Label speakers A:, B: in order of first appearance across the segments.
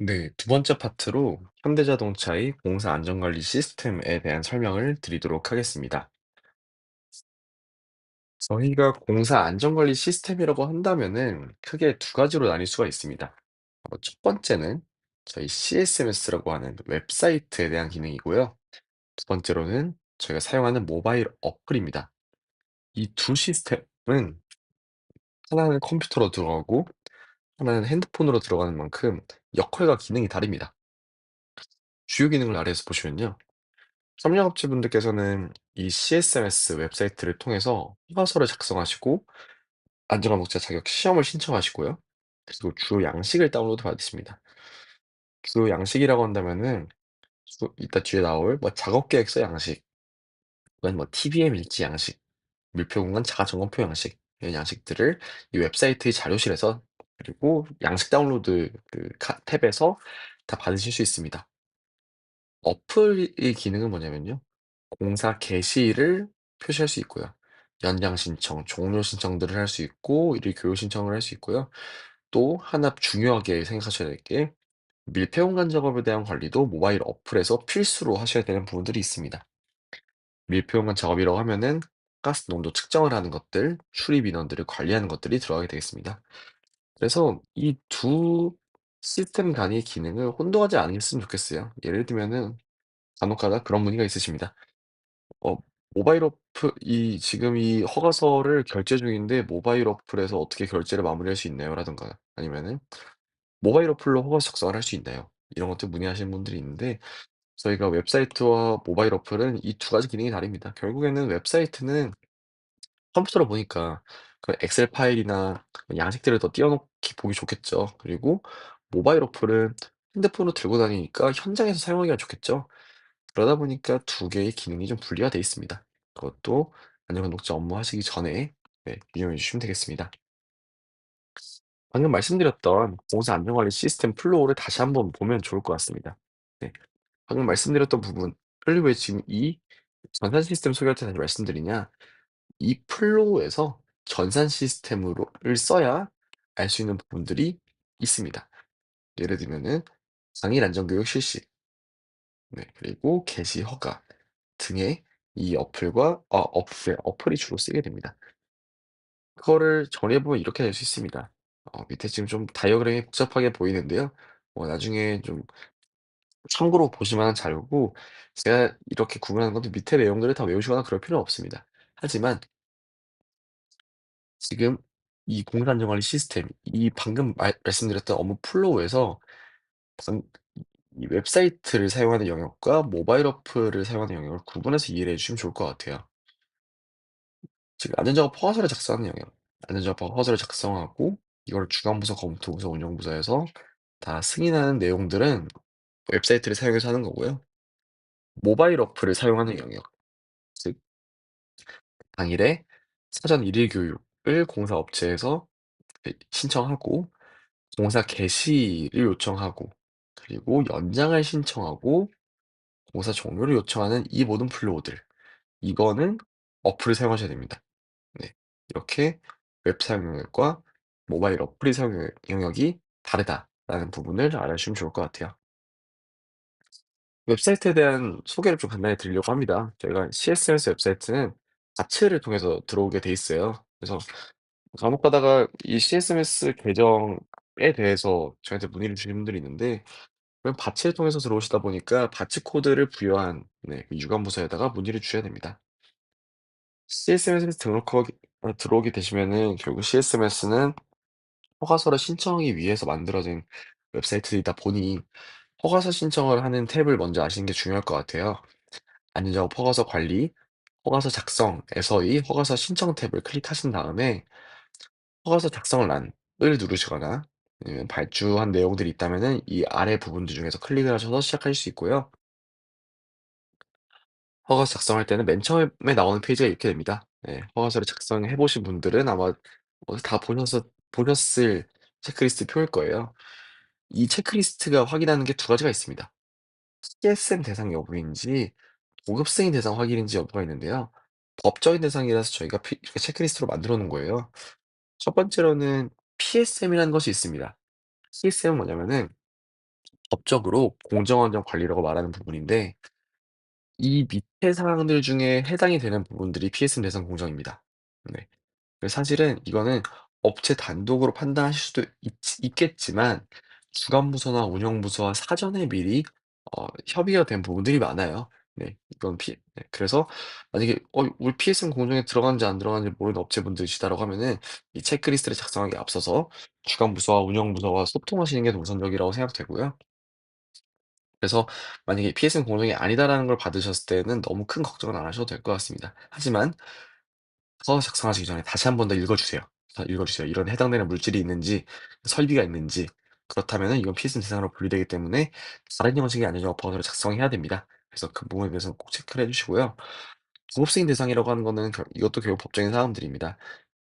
A: 네, 두 번째 파트로 현대자동차의 공사 안전관리 시스템에 대한 설명을 드리도록 하겠습니다. 저희가 공사 안전관리 시스템이라고 한다면은 크게 두 가지로 나뉠 수가 있습니다. 첫 번째는 저희 CSMS라고 하는 웹사이트에 대한 기능이고요. 두 번째로는 저희가 사용하는 모바일 어플입니다. 이 두 시스템은 하나는 컴퓨터로 들어가고 하나는 핸드폰으로 들어가는 만큼 역할과 기능이 다릅니다. 주요 기능을 아래에서 보시면요. 협력업체분들께서는 이 CSMS 웹사이트를 통해서 허가서를 작성하시고 안전관목자 자격 시험을 신청하시고요. 그리고 주요 양식을 다운로드 받으십니다. 주요 양식이라고 한다면은 이따 뒤에 나올 뭐 작업 계획서 양식, 또는 뭐 TBM 일지 양식, 밀표 공간 자가 점검표 양식 이런 양식들을 이 웹사이트의 자료실에서 그리고 양식 다운로드 탭에서 다 받으실 수 있습니다. 어플의 기능은 뭐냐면요. 공사 개시를 표시할 수 있고요. 연장 신청, 종료 신청들을 할 수 있고 일일 교육 신청을 할 수 있고요. 또 하나 중요하게 생각하셔야 될 게 밀폐 공간 작업에 대한 관리도 모바일 어플에서 필수로 하셔야 되는 부분들이 있습니다. 밀폐 공간 작업이라고 하면은 가스 농도 측정을 하는 것들, 출입 인원들을 관리하는 것들이 들어가게 되겠습니다. 그래서 이 두 시스템 간의 기능을 혼동하지 않으셨으면 좋겠어요. 예를 들면은 간혹 가다 그런 문의가 있으십니다. 어 모바일 어플 지금 이 허가서를 결제 중인데 모바일 어플에서 어떻게 결제를 마무리할 수 있나요? 라든가 아니면은 모바일 어플로 허가서 작성을 할 수 있나요? 이런 것들 문의하시는 분들이 있는데 저희가 웹사이트와 모바일 어플은 이 두 가지 기능이 다릅니다. 결국에는 웹사이트는 컴퓨터로 보니까 그 엑셀 파일이나 양식들을 더 띄워놓기 보기 좋겠죠. 그리고 모바일 어플은 핸드폰으로 들고 다니니까 현장에서 사용하기가 좋겠죠. 그러다 보니까 두 개의 기능이 좀 분리가 돼 있습니다. 그것도 안전관 독자 업무하시기 전에 유념해 주시면 되겠습니다. 방금 말씀드렸던 공사 안전관리 시스템 플로우를 다시 한번 보면 좋을 것 같습니다. 네. 방금 말씀드렸던 부분, 플리왜 지금 이 전산 시스템 소개할 때 다시 말씀드리냐, 이 플로우에서 전산 시스템으로 를 써야 알 수 있는 부분들이 있습니다. 예를 들면은 당일 안전교육 실시, 네, 그리고 게시 허가 등의 이 어플이 주로 쓰게 됩니다. 그거를 정리해 보면 이렇게 될 수 있습니다. 밑에 지금 좀 다이어그램이 복잡하게 보이는데요. 나중에 좀 참고로 보실 만한 자료고 제가 이렇게 구분하는 것도 밑에 내용들을 다 외우시거나 그럴 필요는 없습니다. 하지만 지금 이 공간 안전관리 시스템, 이 방금 말씀드렸던 업무 플로우에서 방 이 웹사이트를 사용하는 영역과 모바일 어플을 사용하는 영역을 구분해서 이해를 해 주시면 좋을 것 같아요. 지금 안전작업 허가서를 작성하는 영역, 안전작업 허가서를 작성하고 이걸 주관부서, 검토부서, 운영부서에서 다 승인하는 내용들은 웹사이트를 사용해서 하는 거고요. 모바일 어플을 사용하는 영역, 즉 당일에 사전 일일 교육을 공사 업체에서 신청하고 공사 개시를 요청하고 그리고 연장을 신청하고 공사 종료를 요청하는 이 모든 플로우들, 이거는 어플을 사용하셔야 됩니다. 네. 이렇게 웹 사용 영역과 모바일 어플의 사용 영역이 다르다라는 부분을 알아주시면 좋을 것 같아요. 웹사이트에 대한 소개를 좀 간단히 드리려고 합니다. 저희가 CSS 웹사이트는 자체를 통해서 들어오게 돼 있어요. 그래서 간혹 가다가 이 CSS 계정에 대해서 저한테 문의를 주시는 분들이 있는데 그럼 바치를 통해서 들어오시다 보니까 바치 코드를 부여한 그 유관부서에다가 문의를 주셔야 됩니다. CSMS에서 들어오게 되시면은 결국 CSMS는 허가서를 신청하기 위해서 만들어진 웹사이트이다 보니 허가서 신청을 하는 탭을 먼저 아시는 게 중요할 것 같아요. 안전작업 허가서 관리, 허가서 작성에서의 허가서 신청 탭을 클릭하신 다음에 허가서 작성 란을 누르시거나 아니면 발주한 내용들이 있다면은 이 아래 부분들 중에서 클릭을 하셔서 시작하실 수 있고요. 허가서 작성할 때는 맨 처음에 나오는 페이지가 이렇게 됩니다. 네, 허가서를 작성해 보신 분들은 아마 다 보셨을 체크리스트 표일 거예요. 이 체크리스트가 확인하는 게 두 가지가 있습니다. TSM 대상 여부인지 고급 승인 대상 확인인지 여부가 있는데요. 법적인 대상이라서 저희가 이렇게 체크리스트로 만들어 놓은 거예요. 첫 번째로는 PSM이라는 것이 있습니다. PSM은 뭐냐면은 법적으로 공정원정 관리라고 말하는 부분인데 이 밑에 사항들 중에 해당이 되는 부분들이 PSM 대상 공정입니다. 네. 사실은 이거는 업체 단독으로 판단하실 수도 있겠지만 주관부서나 운영부서와 사전에 미리 협의가 된 부분들이 많아요. 네. 이건 그래서 만약에 우리 PSM 공정에 들어가는지 안 들어가는지 모르는 업체분들이시다라고 하면은 이 체크리스트를 작성하기에 앞서서 주관부서와 운영부서와 소통하시는 게 더 우선적이라고 생각되고요. 그래서 만약에 PSM 공정이 아니다라는 걸 받으셨을 때는 너무 큰 걱정은 안 하셔도 될 것 같습니다. 하지만 작성하시기 전에 다시 한 번 더 읽어주세요. 읽어주세요. 이런 해당되는 물질이 있는지, 설비가 있는지, 그렇다면은 이건 PSM 대상으로 분류되기 때문에 다른 형식의 안전작업 보고서를 작성해야 됩니다. 그래서 그 부분에 대해서는 꼭 체크를 해주시고요. 부업승인 대상이라고 하는 거는 이것도 결국 법적인 사항들입니다.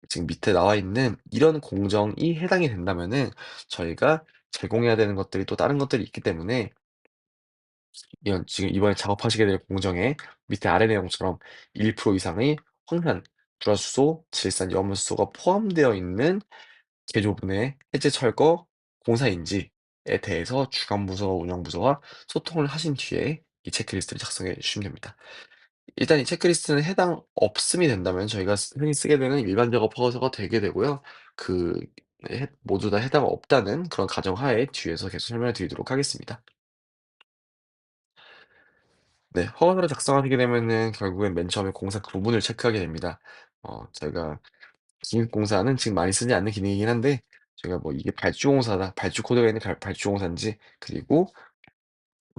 A: 지금 밑에 나와 있는 이런 공정이 해당이 된다면은 저희가 제공해야 되는 것들이 또 다른 것들이 있기 때문에 이런 지금 이번에 작업하시게 될 공정에 밑에 아래 내용처럼 1% 이상의 황산, 불화수소, 질산, 염수소가 포함되어 있는 개조분해, 해제 철거, 공사인지에 대해서 주관부서와 운영부서와 소통을 하신 뒤에 이 체크리스트를 작성해 주시면 됩니다. 일단 이 체크리스트는 해당 없음이 된다면 저희가 흔히 쓰게 되는 일반 작업 허가서가 되게 되고요. 그 모두 다 해당 없다는 그런 가정하에 뒤에서 계속 설명을 드리도록 하겠습니다. 네. 허가서를 작성하시게 되면은 결국엔 맨 처음에 공사 구분을 체크하게 됩니다. 저희가 기획공사는 지금 많이 쓰지 않는 기능이긴 한데 저희가 뭐 이게 발주공사다, 발주 코드가 있는 발주공사인지 그리고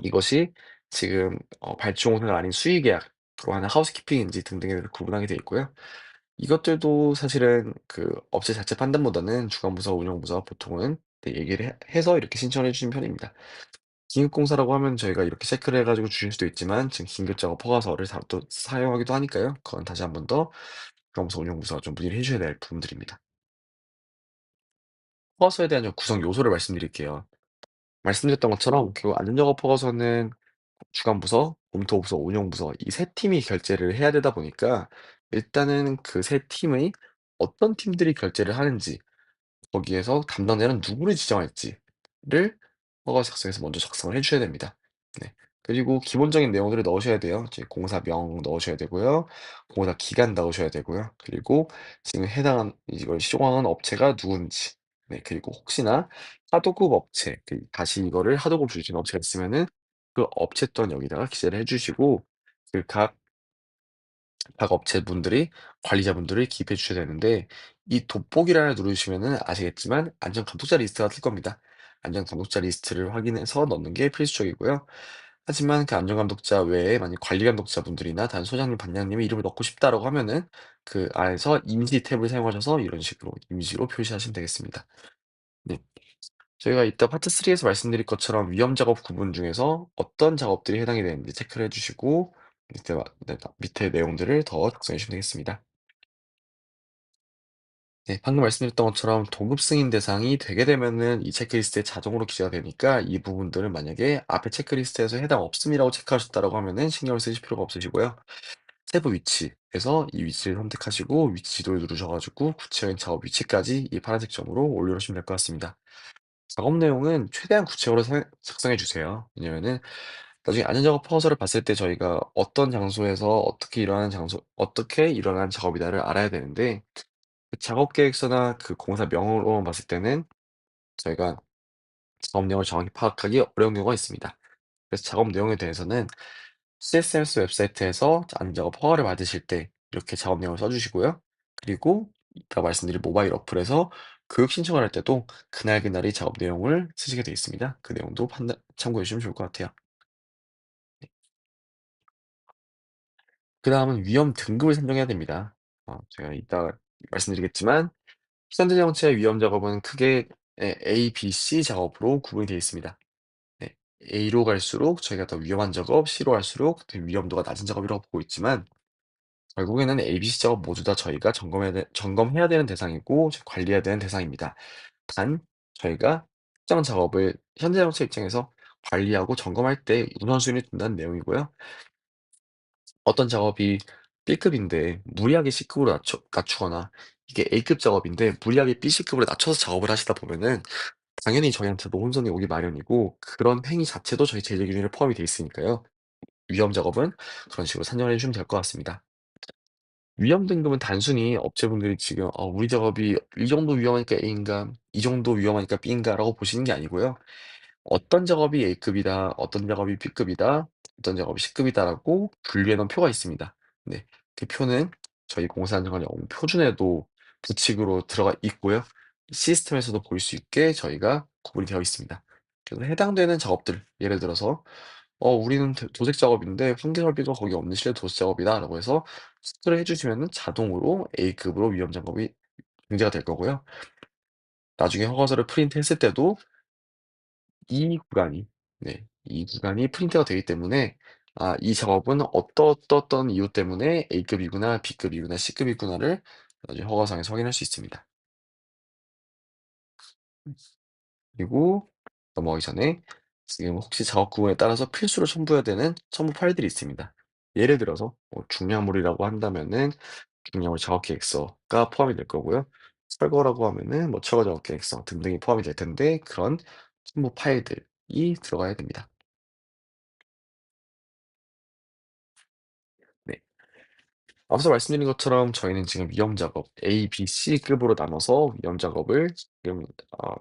A: 이것이 지금 발주공사가 아닌 수의계약으로 하는 하우스키핑인지 등등에 대해서 구분하게 돼 있고요. 이것들도 사실은 그 업체 자체 판단보다는 주관부서, 운영부서가 보통은 네 얘기를 해서 이렇게 신청을 해 주시는 편입니다. 긴급공사라고 하면 저희가 이렇게 체크를 해 가지고 주실 수도 있지만 지금 긴급작업 허가서를 또 사용하기도 하니까요. 그건 다시 한 번 더 주무서 운영부서가 좀 문의를 해 주셔야 될 부분들입니다. 허가서에 대한 좀 구성 요소를 말씀드릴게요. 말씀드렸던 것처럼 결국 안전작업 허가서는 주관부서, 검토부서, 운영부서 이 세 팀이 결재를 해야 되다 보니까 일단은 그 세 팀의 어떤 팀들이 결재를 하는지 거기에서 담당자는 누구를 지정할지를 허가 작성에서 먼저 작성을 해 주셔야 됩니다. 네. 그리고 기본적인 내용들을 넣으셔야 돼요. 이제 공사명 넣으셔야 되고요. 공사 기간 넣으셔야 되고요. 그리고 지금 해당한 이걸 시공하는 업체가 누군지. 네. 그리고 혹시나 하도급 업체, 다시 이거를 하도급 주시는 업체가 있으면은 그 업체 또한 여기다가 기재를 해 주시고 각 업체분들이 관리자분들을 기입해 주셔야 되는데 이 돋보기란을 누르시면은 아시겠지만 안전 감독자 리스트가 뜰 겁니다. 안전 감독자 리스트를 확인해서 넣는 게 필수적이고요. 하지만 그 안전 감독자 외에 만약 관리 감독자분들이나 다른 소장님, 반장님의 이름을 넣고 싶다라고 하면은 그 안에서 임시 탭을 사용하셔서 이런 식으로 임시로 표시하시면 되겠습니다. 네. 저희가 이따 파트 3에서 말씀드릴 것처럼 위험 작업 구분 중에서 어떤 작업들이 해당이 되는지 체크를 해 주시고 밑에 내용들을 더 작성해 주시면 되겠습니다. 네, 방금 말씀드렸던 것처럼 동급 승인 대상이 되게 되면은 이 체크리스트에 자동으로 기재가 되니까 이 부분들은 만약에 앞에 체크리스트에서 해당 없음이라고 체크하셨다라고 하면은 신경을 쓰실 필요가 없으시고요. 세부 위치에서 이 위치를 선택하시고 위치 지도를 누르셔 가지고 구체적인 작업 위치까지 이 파란색 점으로 올려놓으시면 될 것 같습니다. 작업 내용은 최대한 구체적으로 작성해 주세요. 왜냐면은 나중에 안전작업 허가서를 봤을 때 저희가 어떤 장소에서 어떻게 일어나는 작업이다를 알아야 되는데 그 작업 계획서나 그 공사 명으로만 봤을 때는 저희가 작업 내용을 정확히 파악하기 어려운 경우가 있습니다. 그래서 작업 내용에 대해서는 CSMS 웹사이트에서 안전작업 허가를 받으실 때 이렇게 작업 내용을 써 주시고요. 그리고 이따 말씀드린 모바일 어플에서 교육 신청을 할 때도 그날그날의 작업 내용을 쓰시게 되어 있습니다. 그 내용도 참고해 주시면 좋을 것 같아요. 그다음은 위험 등급을 선정해야 됩니다. 제가 이따 말씀드리겠지만 피선제 정체의 위험 작업은 크게 A, B, C 작업으로 구분이 되어 있습니다. 네. A로 갈수록 저희가 더 위험한 작업, C로 갈수록 더 위험도가 낮은 작업이라고 보고 있지만 결국에는 A, B, C 작업 모두 다 저희가 점검해야 되는 대상이고 관리해야 되는 대상입니다. 단 저희가 특정 작업을 현재 정체 입장에서 관리하고 점검할 때 우선순위를 둔다는 내용이고요. 어떤 작업이 B급인데 무리하게 C급으로 낮추거나 이게 A급 작업인데 무리하게 BC급으로 낮춰서 작업을 하시다 보면은 당연히 저희한테도 혼선이 오기 마련이고 그런 행위 자체도 저희 제재 기준에 포함이 돼 있으니까요. 위험 작업은 그런 식으로 산정을 해 주시면 될 것 같습니다. 위험 등급은 단순히 업체분들이 지금 '우리 작업이 이 정도 위험하니까 A인가? 이 정도 위험하니까 B인가?'라고 보시는 게 아니고요. 어떤 작업이 A급이다, 어떤 작업이 B급이다, 어떤 작업이 C급이다라고 분류해 놓은 표가 있습니다. 네. 그 표는 저희 공사안전관리 업무 표준에도 부칙으로 들어가 있고요. 시스템에서도 볼 수 있게 저희가 구분이 되어 있습니다. 그래서 해당되는 작업들, 예를 들어서 우리는 도색 작업인데 환기 설비가 거기 없는 실내 도색 작업이다라고 해서 체크를 해 주시면은 자동으로 A급으로 위험 작업이 등재가 될 거고요. 나중에 허가서를 프린트했을 때도 이 구간이 이 구간이 프린트가 되기 때문에 '아 이 작업은 어떠어떤 이유 때문에 A급이구나, B급이구나, C급이구나.'를 나중에 허가상에서 확인할 수 있습니다. 그리고 넘어가기 전에 지금 혹시 작업 구간에 따라서 필수로 첨부해야 되는 첨부 파일들이 있습니다. 예를 들어서 중량물이라고 한다면은 중량물 작업 계획서가 포함이 될 거고요. 철거라고 하면은 철거 작업 계획서 등등이 포함이 될 텐데 그런 첨부 파일들이 들어가야 됩니다. 네. 앞서 말씀드린 것처럼 저희는 지금 위험 작업 A, B, C급으로 나눠서 위험 작업을 지금 어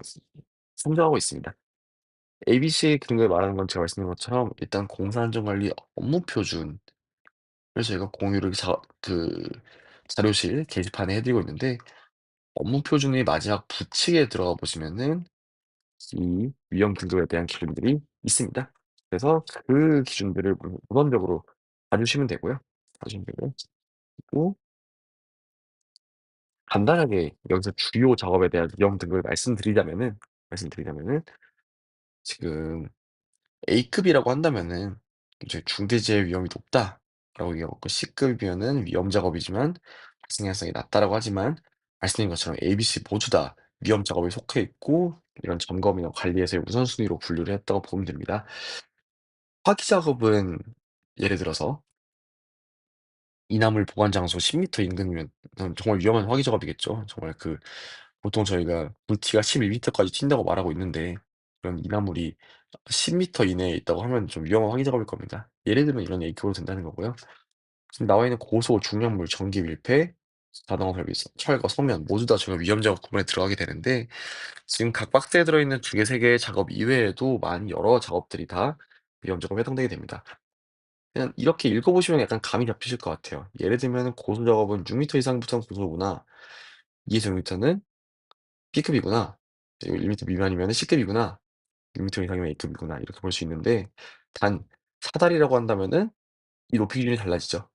A: 선정하고 있습니다. A, B, C 등급을 말하는 건 제가 말씀드린 것처럼 일단 공사안전관리 업무 표준을 저희가 공유를 자료실 게시판에 해 드리고 있는데 업무 표준의 마지막 부칙에 들어가 보시면은 이 위험 등급에 대한 기준들이 있습니다. 그래서 그 기준들을 우선적으로 봐 주시면 되고요. 봐 주시면 되고요. 그리고 간단하게 여기서 주요 작업에 대한 위험 등급을 말씀드리자면은 지금 A급이라고 한다면은 이제 "중대재해 위험이 높다."라고 얘기하고 있고 C급이면은 "위험 작업이지만 발생 가능성이 낮다."라고 하지만 말씀드린 것처럼 A, B, C 모두 다 위험 작업에 속해 있고 이런 점검이나 관리에서의 우선순위로 분류를 했다고 보면 됩니다. 화기 작업은 예를 들어서 이나물 보관 장소 10 미터 인근이면 정말 위험한 화기 작업이겠죠. 정말 보통 저희가 불티가 11 미터까지 튄다고 말하고 있는데 그런 이나물이 10 미터 이내에 있다고 하면 좀 위험한 화기 작업일 겁니다. 예를 들면 이런 A급으로 된다는 거고요. 지금 나와 있는 고소, 중량물, 전기 밀폐, 자동화 설비, 철거, 서면 모두 다 저희가 위험 작업 구분에 들어가게 되는데 지금 각 박스에 들어있는 2 개, 3 개의 작업 이외에도 많이 여러 작업들이 다 위험 작업에 해당되게 됩니다. 그냥 이렇게 읽어보시면 약간 감이 잡히실 것 같아요. 예를 들면은 고소 작업은 6 미터 이상부터는 고소구나. 2에서 6 미터는 B급이구나. 그리고 1 미터 미만이면은 C급이구나. 6 미터 이상이면 A급이구나. 이렇게 볼 수 있는데 단 사다리라고 한다면은 이 높이 기준이 달라지죠.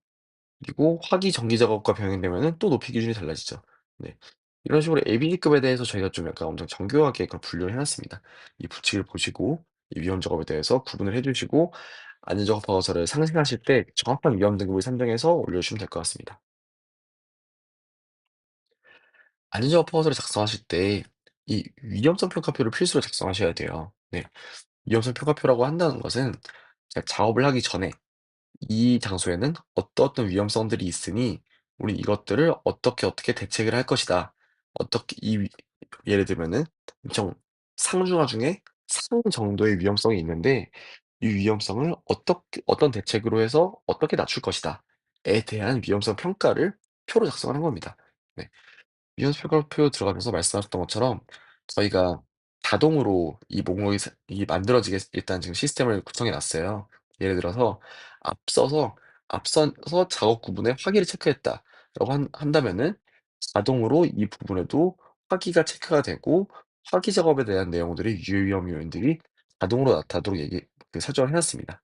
A: 그리고 화기 전기 작업과 병행되면은 또 높이 기준이 달라지죠. 네. 이런 식으로 ABC급에 대해서 저희가 좀 약간 엄청 정교하게 분류를 해 놨습니다. 이 부칙을 보시고 이 위험 작업에 대해서 구분을 해 주시고 안전작업 보고서를 상생하실 때 정확한 위험 등급을 산정해서 올려주시면 될 것 같습니다. 안전작업 보고서를 작성하실 때 이 위험성 평가표를 필수로 작성하셔야 돼요. 네. 위험성 평가표라고 한다는 것은 제가 작업을 하기 전에 이 장소에는 어떠어떤 위험성들이 있으니 우리 이것들을 어떻게 대책을 할 것이다. 어떻게 예를 들면은 엄청 상중하 중에 상 정도의 위험성이 있는데 이 위험성을 어떤 대책으로 해서 어떻게 낮출 것이다에 대한 위험성 평가를 표로 작성하는 겁니다. 네. 위험평가표 들어가면서 말씀하셨던 것처럼 저희가 자동으로 이 목록이 만들어지게 일단 지금 시스템을 구성해 놨어요. 예를 들어서 앞서서 앞서서 작업 구분에 "화기를 체크했다."라고 한다면은 자동으로 이 부분에도 화기가 체크가 되고 화기 작업에 대한 내용들이 유의위험 요인들이 자동으로 나타나도록 설정을 해 놨습니다.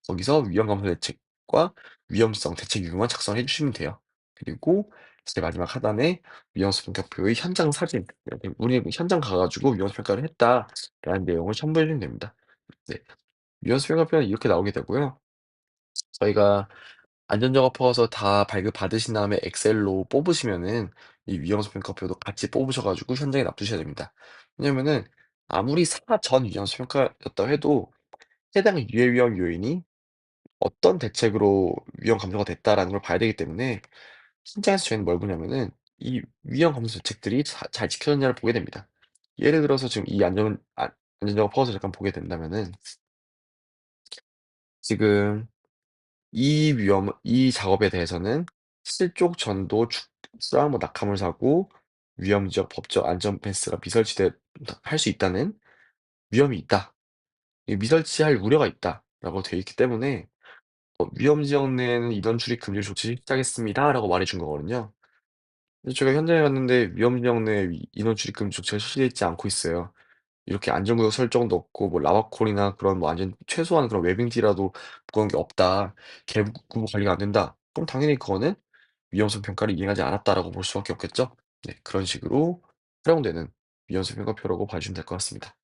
A: 거기서 위험 감소 대책과 위험성 대책 유무만 작성해 주시면 돼요. 그리고 이제 마지막 하단에 위험성 평가표의 현장 사진 이렇게 "우리 현장 가 가지고 위험성 평가를 했다."라는 내용을 첨부해 주면 됩니다. 네. 위험성 평가표는 이렇게 나오게 되고요. 저희가 안전작업 허가서 다 발급받으신 다음에 엑셀로 뽑으시면은 이 위험성 평가표도 같이 뽑으셔 가지고 현장에 놔두셔야 됩니다. 왜냐면은 아무리 사전 위험성 평가였다 해도 해당 유해 위험 요인이 어떤 대책으로 위험 감소가 됐다라는 걸 봐야 되기 때문에 현장에서 저희는 뭘 보냐면은 이 위험 감소 대책들이 잘 지켜졌냐를 보게 됩니다. 예를 들어서 지금 이 안전작업 허가서 잠깐 보게 된다면은 지금 이 작업에 대해서는 실족 전도 축사 뭐 낙하물 사고 위험 지역 법적 안전 펜스가 미설치돼 할 수 있다는 위험이 있다. 이 미설치할 우려가 있다라고 되어 있기 때문에 "위험 지역 내에는 인원 출입 금지 조치 시작했습니다."라고 말해 준 거거든요. 근데 제가 현장에 갔는데 위험 지역 내에 인원 출입 금지 조치가 실시되어 있지 않고 있어요. 이렇게 안전구역 설정도 없고 뭐 라바콜이나 그런 뭐 안전 최소한 그런 웨빙지라도 그런 게 없다. 계부 관리가 안 된다. 그럼 당연히 그거는 위험성 평가를 이행하지 않았다라고 볼 수밖에 없겠죠. 네, 그런 식으로 활용되는 위험성 평가표라고 봐주시면 될 것 같습니다.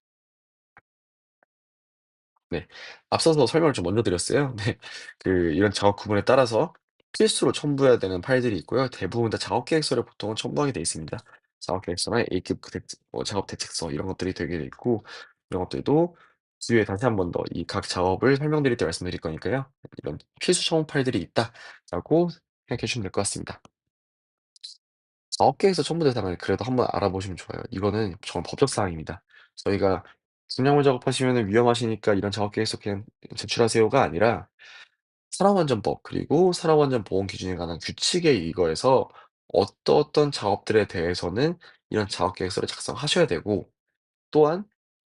A: 네. 앞서서 설명을 좀 먼저 드렸어요. 네. 이런 작업 구분에 따라서 필수로 첨부해야 되는 파일들이 있고요. 대부분 다 작업 계획서를 보통은 첨부하게 되어 있습니다. 작업 계획서나 A급 작업 대책서 이런 것들이 되게 돼 있고 이런 것들도 뒤에 다시 한 번 더 이 각 작업을 설명드릴 때 말씀드릴 거니까요. 이런 필수 첨부 파일들이 있다라고 생각해 주시면 될 것 같습니다. 업계에서 첨부 대상을 그래도 한번 알아보시면 좋아요. 이거는 정말 법적 사항입니다. 저희가 "중량물 작업하시면은 위험하시니까 이런 작업 계획서 그냥 제출하세요."가 아니라 산업안전법 그리고 산업안전보건 기준에 관한 규칙에 의거해서 어떤 작업들에 대해서는 이런 작업 계획서를 작성하셔야 되고 또한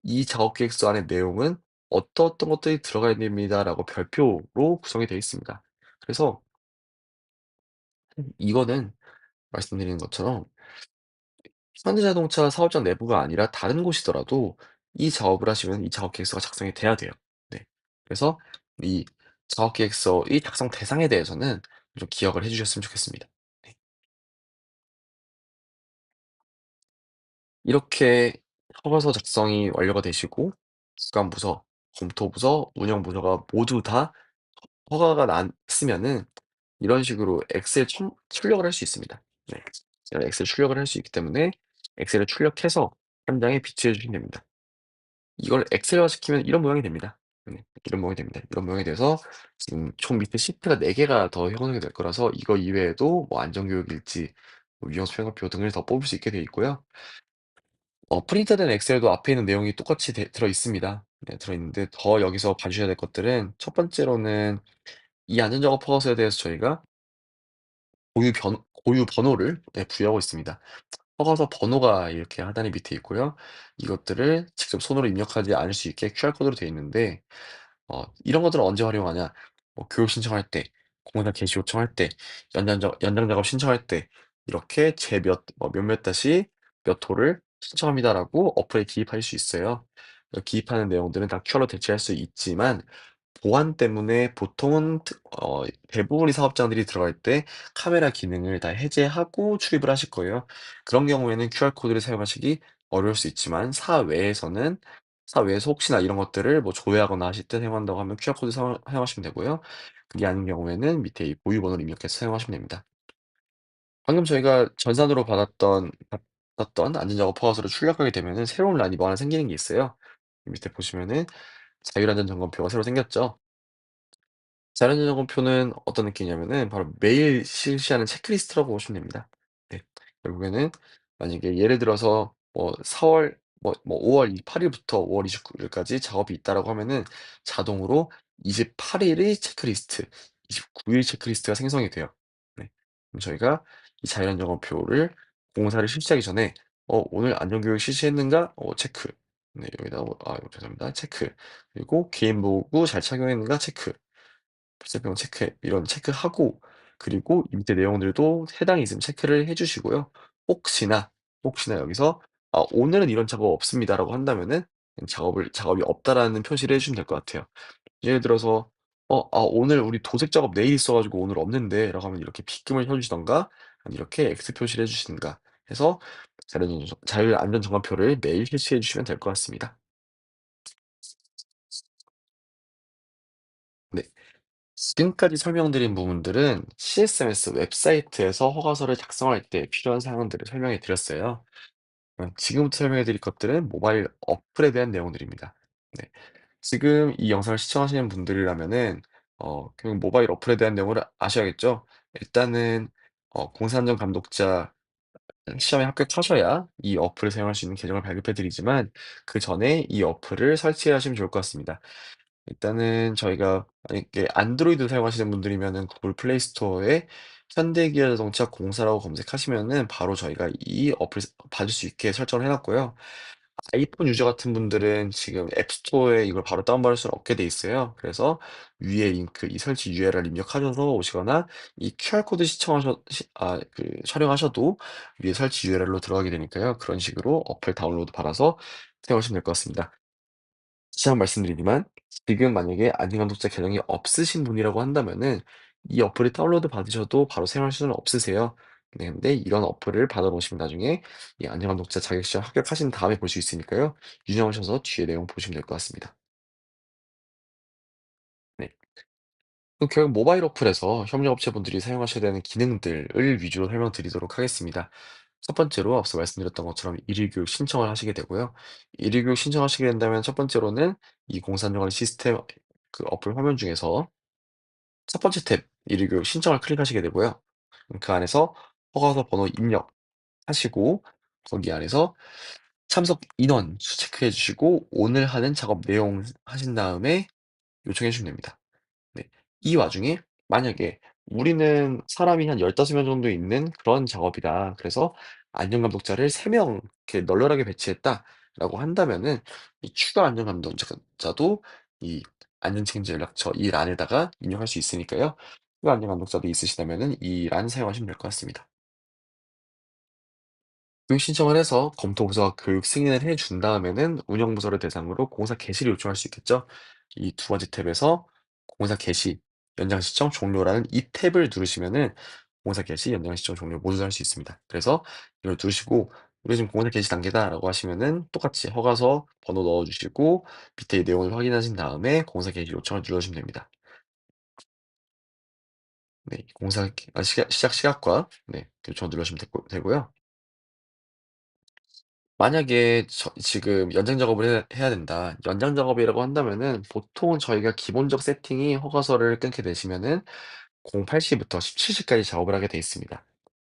A: 이 작업 계획서 안의 내용은 어떤 것들이 들어가야 됩니다."라고 별표로 구성이 되어 있습니다. 그래서 이거는 말씀드리는 것처럼 현대자동차 사업장 내부가 아니라 다른 곳이더라도 이 작업을 하시면 이 작업 계획서가 작성이 돼야 돼요. 네. 그래서 이 작업 계획서의 작성 대상에 대해서는 좀 기억을 해 주셨으면 좋겠습니다. 네. 이렇게 허가서 작성이 완료가 되시고 주관부서, 검토부서, 운영부서가 모두 다 허가가 났으면은 이런 식으로 엑셀 출력을 할 수 있습니다. 네. 제가 엑셀 출력을 할 수 있기 때문에 엑셀을 출력해서 현장에 비치해 주시면 됩니다. 이걸 엑셀화시키면 이런 모양이 됩니다. 이런 모양이 됩니다. 이런 모양이 돼서 지금 총 밑에 시트가 4 개가 더 형성이 될 거라서 이거 이외에도 뭐 안전교육일지, 뭐 위험수 평가표 등을 더 뽑을 수 있게 되어 있고요. 프린터된 엑셀도 앞에 있는 내용이 똑같이 들어 있습니다. 네, 들어 있는데 더 여기서 봐 주셔야 될 것들은 첫 번째로는 이 안전작업 허가서에 대해서 저희가 고유 번호를 네, 부여하고 있습니다. 허가서 번호가 이렇게 하단에 밑에 있고요. 이것들을 직접 손으로 입력하지 않을 수 있게 QR 코드로 되어 있는데 이런 것들은 언제 활용하냐? 뭐 교육 신청할 때, 공사 개시 요청할 때, 연장 작업 신청할 때 이렇게 제 몇몇 다시 몇 호를 신청합니다라고 어플에 기입할 수 있어요. 기입하는 내용들은 다 QR로 대체할 수 있지만 보안 때문에 보통은 대부분의 사업장들이 들어갈 때 카메라 기능을 다 해제하고 출입을 하실 거예요. 그런 경우에는 QR 코드를 사용하시기 어려울 수 있지만 사외에서 혹시나 이런 것들을 뭐 조회하거나 하실 때 사용한다고 하면 QR 코드 사용하시면 되고요. 그게 아닌 경우에는 밑에 이 보유 번호를 입력해서 사용하시면 됩니다. 방금 저희가 전산으로 받았던 안전작업 허가서를 출력하게 되면은 새로운 란이 뭐 하나 생기는 게 있어요. 밑에 보시면은 자율안전점검표가 새로 생겼죠. 자율안전점검표는 어떤 느낌이냐면은 바로 매일 실시하는 체크리스트라고 보시면 됩니다. 네. 결국에는 만약에 예를 들어서 뭐 4월 5월 8 일부터 5월 29 일까지 작업이 있다라고 하면은 자동으로 28 일의 체크리스트, 29일 체크리스트가 생성이 돼요. 네. 그럼 저희가 이 자율안전검표를 공사를 실시하기 전에 오늘 안전교육 실시했는가? 체크. 네, 여기다 죄송합니다. 체크. 그리고 개인 보호구 잘 착용했는가? 체크. 발사병 체크해 이런 체크하고 그리고 이 밑에 내용들도 해당이 있으면 체크를 해 주시고요. 혹시나 여기서 '아 오늘은 이런 작업 없습니다.'라고 한다면은 작업이 없다라는 표시를 해 주시면 될 것 같아요. 예를 들어서 오늘 우리 도색 작업 내일 있어 가지고 오늘 없는데."라고 하면 이렇게 비금을 켜 주시든가 아니면 이렇게 X 표시를 해 주시든가 해서 자율 안전 점검표를 매일 실시해 주시면 될 것 같습니다. 네. 지금까지 설명드린 부분들은 CSMS 웹사이트에서 허가서를 작성할 때 필요한 사항들을 설명해 드렸어요. 지금부터 설명해 드릴 것들은 모바일 어플에 대한 내용들입니다. 네. 지금 이 영상을 시청하시는 분들이라면은 결국 모바일 어플에 대한 내용을 아셔야겠죠? 일단은 공사안전 감독자 시험에 합격하셔야 이 어플을 사용할 수 있는 계정을 발급해 드리지만 그전에 이 어플을 설치해 하시면 좋을 것 같습니다. 일단은 저희가 만약에 안드로이드 사용하시는 분들이면은 구글 플레이 스토어에 현대기아자동차 공사라고 검색하시면은 바로 저희가 이 어플을 받을 수 있게 설정을 해 놨고요. 아이폰 유저 같은 분들은 지금 앱스토어에 이걸 바로 다운받을 수는 없게 돼 있어요. 그래서 위에 링크 이 설치 URL 입력하셔서 오시거나 이 QR 코드 촬영하셔도 위에 설치 URL로 들어가게 되니까요. 그런 식으로 어플 다운로드 받아서 사용하시면 될 것 같습니다. 다시 한번 말씀드리지만 지금 만약에 안전감독자 계정이 없으신 분이라고 한다면은 이 어플을 다운로드 받으셔도 바로 사용할 수는 없으세요. 네, 근데 이런 어플을 받아 놓으시면 나중에 이 안전감독자 자격시험 합격하신 다음에 볼 수 있으니까요. 유념하셔서 뒤에 내용 보시면 될 것 같습니다. 네. 그럼 결국 모바일 어플에서 협력업체분들이 사용하셔야 되는 기능들을 위주로 설명드리도록 하겠습니다. 첫 번째로 앞서 말씀드렸던 것처럼 일일교육 신청을 하시게 되고요. 일일교육 신청하시게 된다면 첫 번째로는 이 공산정원 시스템 그 어플 화면 중에서 첫 번째 탭 일일교육 신청을 클릭하시게 되고요. 그 안에서 허가서 번호 입력하시고 거기 안에서 참석 인원 수 체크해 주시고 오늘 하는 작업 내용 하신 다음에 요청해 주시면 됩니다. 네. 이 와중에 만약에 우리는 사람이 한 15명 정도 있는 그런 작업이다. 그래서 안전감독자를 3명 이렇게 널널하게 배치했다라고 한다면은 이 추가 안전감독자도 이 안전책임자 연락처 이 란에다가 입력할 수 있으니까요. 추가 안전감독자도 있으시다면은 이 란 사용하시면 될 것 같습니다. 교육 신청을 해서 검토부서가 교육 승인을 해준 다음에는 운영부서를 대상으로 공사 개시를 요청할 수 있겠죠. 이 두 번째 탭에서 공사 개시, 연장 시청 종료라는 이 탭을 누르시면은 공사 개시, 연장 시청 종료 모두 할 수 있습니다. 그래서 이걸 누르시고 "우리 지금 공사 개시 단계다."라고 하시면은 똑같이 허가서 번호 넣어 주시고 밑에 내용을 확인하신 다음에 공사 개시 요청을 눌러주시면 됩니다. 네. 공사 시작 시각과 네 요청을 누르시면 되고요. 만약에 지금 연장 작업을 해야 된다. 연장 작업이라고 한다면은 보통은 저희가 기본적 세팅이 허가서를 끊게 되시면은 08시부터 17시까지 작업을 하게 돼 있습니다.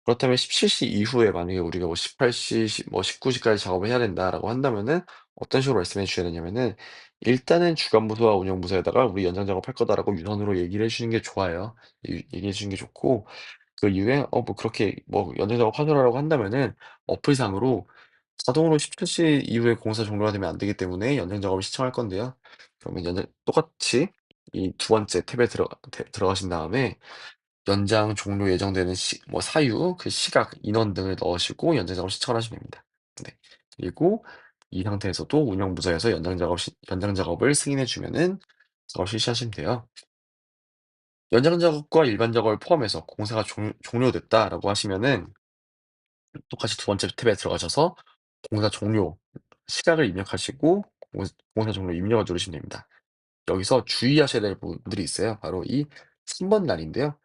A: 그렇다면 17시 이후에 만약에 우리가 뭐 18시 뭐 19시까지 작업을 해야 된다라고 한다면은 어떤 식으로 말씀해 주셔야 되냐면은 일단은 주간부서와 운영부서에다가 "우리 연장 작업할 거다."라고 유선으로 얘기를 해 주시는 게 좋아요. 얘기해 주시는 게 좋고 그 이후에 뭐 그렇게 뭐 연장 작업하셔라라고 한다면은 어플상으로 자동으로 17시 이후에 공사 종료가 되면 안 되기 때문에 연장 작업을 시청할 건데요. 그러면 연장 똑같이 이 두 번째 탭에 들어가신 다음에 연장 종료 예정되는 사유, 그 시각, 인원 등을 넣으시고 연장 작업 시청을 하시면 됩니다. 네. 그리고 이 상태에서도 운영부서에서 연장 작업을 승인해 주면은 작업 실시하시면 돼요. 연장 작업과 일반 작업을 포함해서 공사가 종료됐다라고 하시면은 똑같이 두 번째 탭에 들어가셔서 공사 종료 시각을 입력하시고 공사 종료 입력을 누르시면 됩니다. 여기서 주의하셔야 될 부분들이 있어요. 바로 이 3번 란인데요.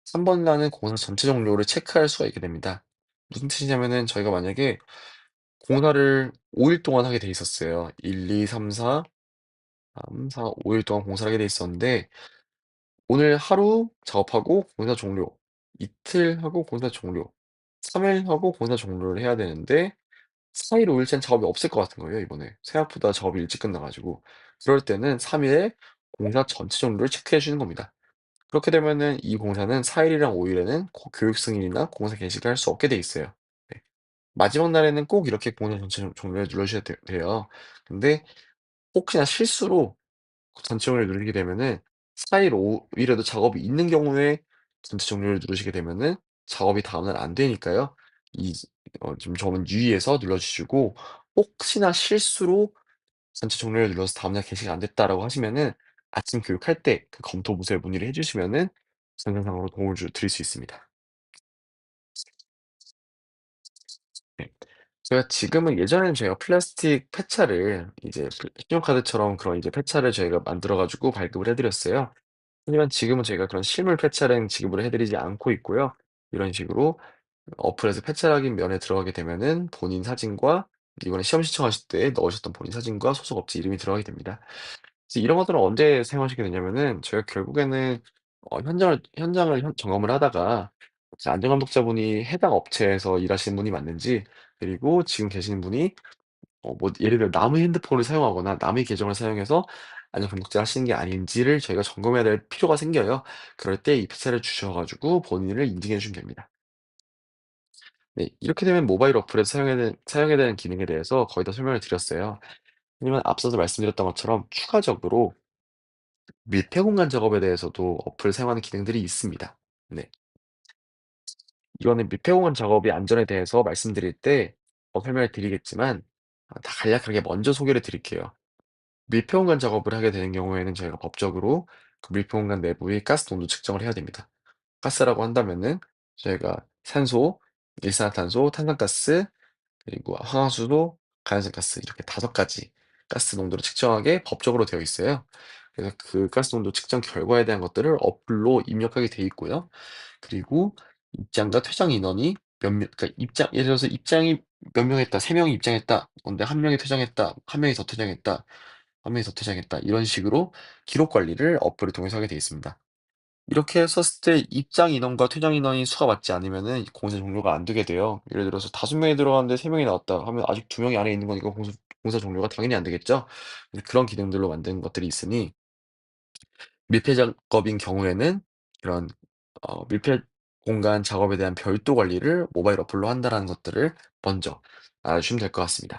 A: 3번 란은 공사 전체 종료를 체크할 수가 있게 됩니다. 무슨 뜻이냐면은 저희가 만약에 공사를 5일 동안 하게 돼 있었어요. 1, 2, 3, 4, 5일 동안 공사를 하게 돼 있었는데 오늘 하루 작업하고 공사 종료, 이틀 하고 공사 종료, 3일 하고 공사 종료를 해야 되는데 4일 5 일째는 작업이 없을 것 같은 거예요 이번에. 생각보다 작업이 일찍 끝나 가지고. 그럴 때는 3 일에 공사 전체 종료를 체크해 주는 겁니다. 그렇게 되면은 이 공사는 4 일이랑 5 일에는 교육 승인이나 공사 개시를 할 수 없게 돼 있어요. 네. 마지막 날에는 꼭 이렇게 공사 전체 종료를 눌러주셔야 돼요. 근데 혹시나 실수로 전체 종료를 누르게 되면은 4일 5 일에도 작업이 있는 경우에 전체 종료를 누르시게 되면은 작업이 다음날 안 되니까요. 이 좀 점은 유의해서 눌러 주시고 혹시나 실수로 전체 종료를 눌러서 다음날 게시가 안 됐다라고 하시면은 아침 교육할 때 그 검토 부서에 문의를 해 주시면은 정상상으로 도움을 드릴 수 있습니다. 네. 저희가 지금은 예전에는 저희가 플라스틱 폐차를 이제 신용카드처럼 그런 이제 폐차를 저희가 만들어 가지고 발급을 해 드렸어요. 하지만 지금은 저희가 그런 실물 폐차는 지급을 해 드리지 않고 있고요. 이런 식으로 어플에서 폐차 확인 면에 들어가게 되면은 본인 사진과 이번에 시험 신청하실 때 넣으셨던 본인 사진과 소속 업체 이름이 들어가게 됩니다. 그래서 이런 것들은 언제 사용하시게 되냐면은 저희가 결국에는 현장을 점검을 하다가 안전감독자분이 해당 업체에서 일하시는 분이 맞는지, 그리고 지금 계시는 분이 뭐 예를 들어 남의 핸드폰을 사용하거나 남의 계정을 사용해서 안전감독자를 하시는 게 아닌지를 저희가 점검해야 될 필요가 생겨요. 그럴 때 이 피사를 주셔 가지고 본인을 인증해 주시면 됩니다. 네. 이렇게 되면 모바일 어플에서 사용해야 되는 기능에 대해서 거의 다 설명을 드렸어요. 하지만 앞서서 말씀드렸던 것처럼 추가적으로 밀폐 공간 작업에 대해서도 어플을 사용하는 기능들이 있습니다. 네. 이거는 밀폐 공간 작업의 안전에 대해서 말씀드릴 때 설명을 드리겠지만, 다 간략하게 먼저 소개를 드릴게요. 밀폐 공간 작업을 하게 되는 경우에는 저희가 법적으로 그 밀폐 공간 내부의 가스 농도 측정을 해야 됩니다. 가스라고 한다면은 저희가 산소, 일산화탄소, 탄산가스, 그리고 황화수소, 가연산가스, 이렇게 5가지 가스 농도를 측정하게 법적으로 되어 있어요. 그래서 그 가스 농도 측정 결과에 대한 것들을 어플로 입력하게 돼 있고요. 그리고 입장과 퇴장 인원이 몇 명, 그러니까 예를 들어서 입장이 몇 명 했다, 3 명이 입장했다. 근데 1 명이 퇴장했다, 1 명이 더 퇴장했다, 1 명이 더 퇴장했다. 이런 식으로 기록 관리를 어플을 통해서 하게 되어 있습니다. 이렇게 했었을 때 입장 인원과 퇴장 인원이 수가 맞지 않으면은 공사 종료가 안 되게 돼요. 예를 들어서 5명이 들어갔는데 3명이 나왔다 하면 아직 2명이 안에 있는 거니까 공사 종료가 당연히 안 되겠죠. 그래서 그런 기능들로 만든 것들이 있으니 밀폐 작업인 경우에는 그런 밀폐 공간 작업에 대한 별도 관리를 모바일 어플로 한다라는 것들을 먼저 알아주시면 될 것 같습니다.